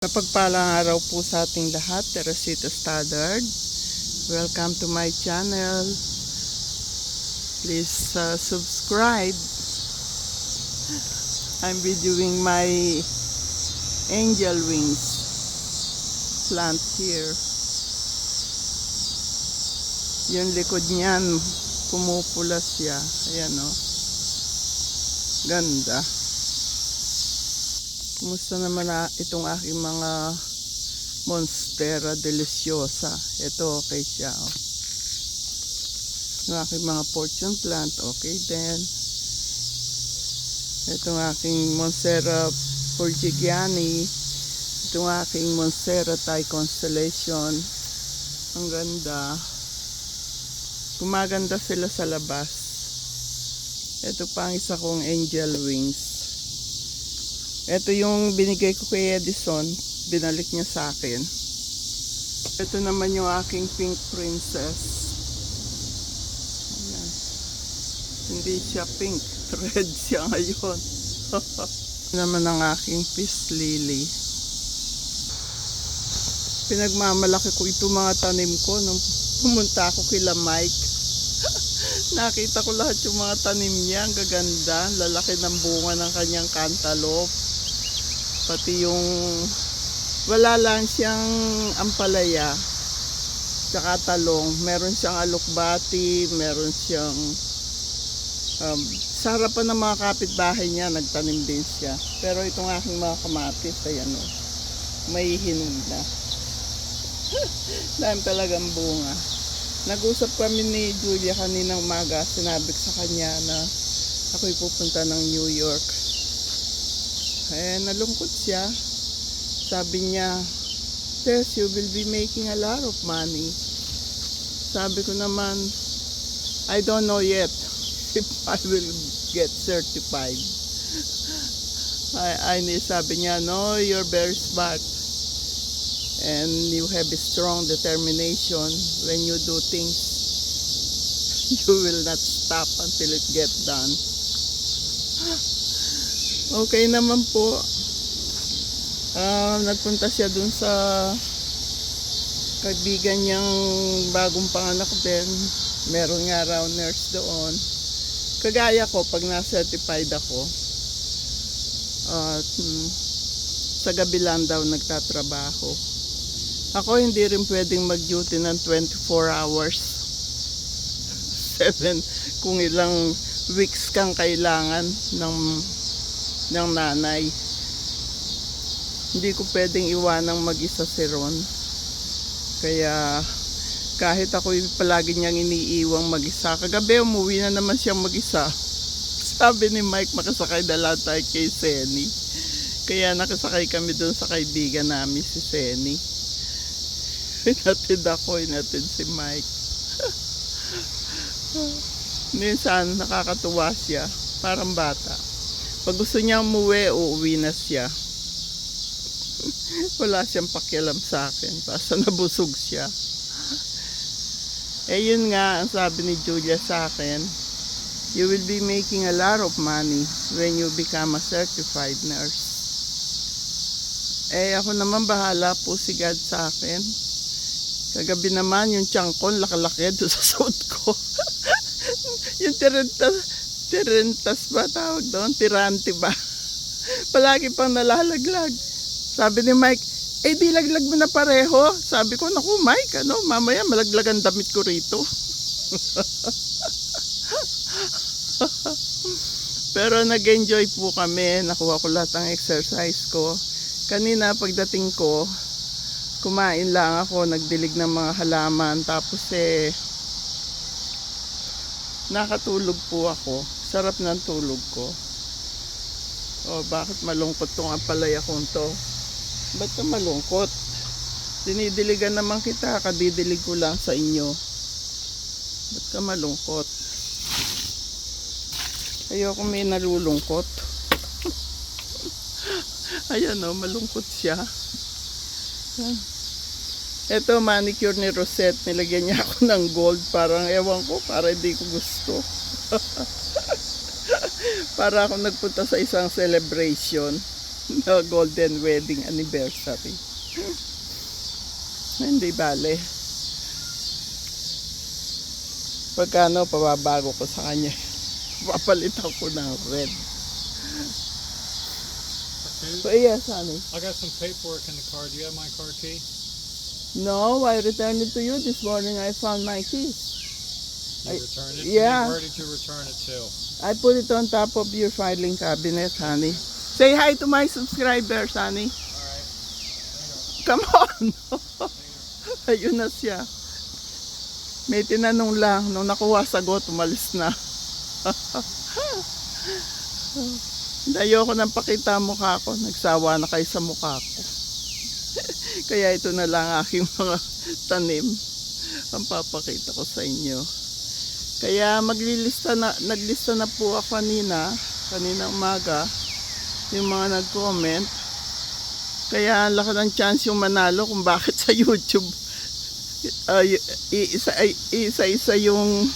Mapagpalang araw po sa ating lahat, Teresita Stoddard. Welcome to my channel. Please subscribe. I'm videoing my angel wings plant here. Yung likod niyan, pumupula siya. Ayan o. Ganda. Kumusta naman itong aking mga Monstera Deliciosa? Ito okay siya. Oh. Yung aking mga fortune plant, okay din. Itong aking Monstera Purgigiani. Itong aking Monstera Thai Constellation. Ang ganda. Gumaganda sila sa labas. Ito pa ang isa kong angel wings. Ito yung binigay ko kay Edison, binalik niya sa akin. Ito naman yung aking pink princess. Ayan. Hindi siya pink, red siya ngayon. Naman ang aking peace lily. Pinagmamalaki ko ito mga tanim ko nung pumunta ako kila Mike. Nakita ko lahat yung mga tanim niya, ang gaganda, lalaki ng bunga ng kanyang cantaloupe. Pati yung wala lang siyang ampalaya tsaka talong, meron siyang alokbati, meron siyang sa harapan ng mga kapitbahay niya nagtanim din siya. Pero itong aking mga kamatis, ayan o, may hinog na. Dahil talagang bunga. Nag-usap kami ni Julia kaninang umaga, sinabi ko sa kanya na ako'y pupunta ng New York. Eh, nalungkot siya. Sabi niya, Tess, you will be making a lot of money. Sabi ko naman, I don't know yet if I will get certified. Sabi niya, no, you're very smart. And you have a strong determination. When you do things, you will not stop until it gets done. Okay naman po. Nagpunta siya dun sa kaibigan niyang bagong panganak din. Meron nga raw nurse doon. Kagaya ko, pag na-certified ako, sa gabi lang daw nagtatrabaho. Ako hindi rin pwedeng mag-duty ng 24 hours. 7 kung ilang weeks kang kailangan ng nanay. Hindi ko pwedeng iwanang mag-isa si Ron. Kaya kahit ako palagi niyang iniiwang mag-isa, kagabi umuwi na naman siyang mag-isa. Sabi ni Mike, makasakay na lang tayo kay Senny. Kaya nakasakay kami doon sa kaibigan namin si Senny. Inatid ako, inatid si Mike. Minsan nakakatuwa siya, parang bata. Pag gusto niya umuwi, uuwi na siya. Wala siyang pakialam sa akin. Basta nabusog siya. Eh yun nga, ang sabi ni Julia sa akin, you will be making a lot of money when you become a certified nurse. Eh ako naman bahala po si God sa akin. Kagabi naman yung tiyangkon, laki-laki doon sa suot ko. Yung tirentas ba tawag doon? Tirante ba? Palagi pang nalalaglag. Sabi ni Mike, eh di laglag mo na pareho. Sabi ko, naku Mike, mamaya malaglag ang damit ko rito. Pero nag-enjoy po kami. Nakuha ko lahat ng exercise ko. Kanina pagdating ko, kumain lang ako, nagdilig ng mga halaman. Tapos nakatulog po ako. Sarap ng tulog ko. O bakit malungkot tong ampalaya kong to? Ba't ka malungkot? Dinidiligan naman kita, kadidilig ko lang sa inyo. Ba't ka malungkot? Ayoko may nalulungkot. Ayan o, malungkot siya. Ito, manicure ni Rosette. Nilagyan niya ako ng gold. Parang ewan ko, para hindi ko gusto. Para ako nagpunta sa isang celebration. na golden wedding anniversary. Hindi bale. Pagkano, pababago ko sa kanya. Papalitan ko ng red. So, yes, honey. I got some paperwork in the car. Do you have my car key? No, I returned it to you this morning. I found my keys. You returned it? yeah. Where did you return it to? I put it on top of your filing cabinet, honey. Say hi to my subscribers, honey. Alright. Come on. Ayun na siya. May tinanong lang. Nung nakuha sagot, umalis na. Ayoko nang pakita mukha ko. Nagsawa na kayo sa mukha ko. Kaya ito na lang aking mga tanim ang papakita ko sa inyo. Kaya naglista na po ako kanina umaga, yung mga nag-comment. Kaya ang laki ng chance yung manalo kung bakit sa YouTube isa yung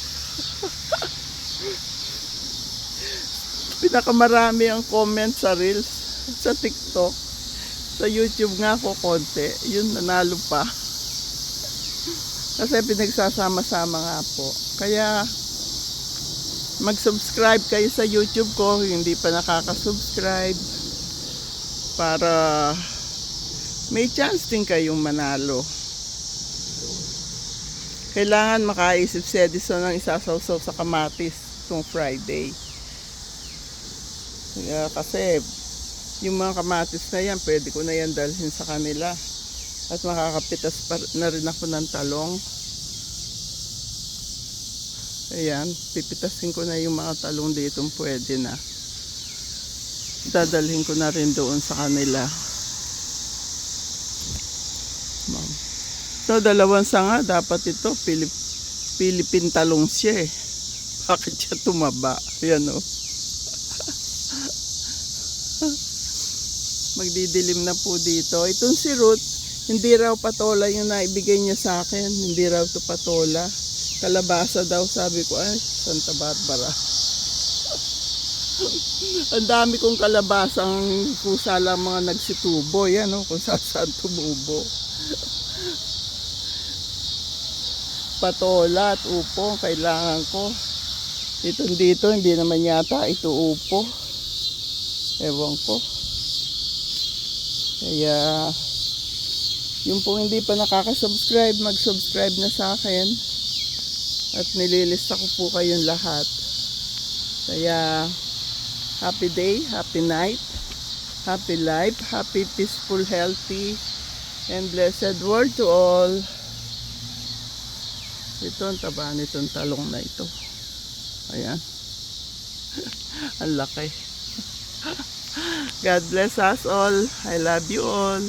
pinakamarami ang comment sa Reels, sa TikTok. Sa YouTube nga ko konti, yun nanalo pa. Kasi pinagsasama-sama nga po. Kaya mag-subscribe kayo sa YouTube ko, hindi pa nakaka-subscribe, para may chance din kayong manalo. Kailangan makaisip si Edison ng isasawsaw sa kamatis itong Friday. Kasi yung mga kamatis na yan, pwede ko na yan dalhin sa kanila. At makakapitas na rin ako ng talong. Ayan, pipitasin ko na yung mga talong dito, pwede na. Dadalhin ko na rin doon sa kanila. Ito, dalawang sanga, dapat ito, Philippine talong siya eh. Bakit siya tumaba? Ayan o. Magdidilim na po dito. Itong si Ruth, hindi raw patola yung naibigay niya sa akin. Hindi raw ito patola. Kalabasa daw, sabi ko, ay, Santa Barbara. Ang dami kong kalabasang kusa lang mga nagsitubo. Yan o, kung saan tumubo. Patola at upo, kailangan ko. Itong dito, hindi naman yata ito upo. Ewan ko. Kaya, yung po hindi pa nakaka-subscribe, mag-subscribe na sa akin. At nililista ko po kayong lahat. Kaya, happy day, happy night, happy life, happy, peaceful, healthy, and blessed world to all. Ito, ang taba nitong talong na ito. Ayan. Ang laki. God bless us all. I love you all.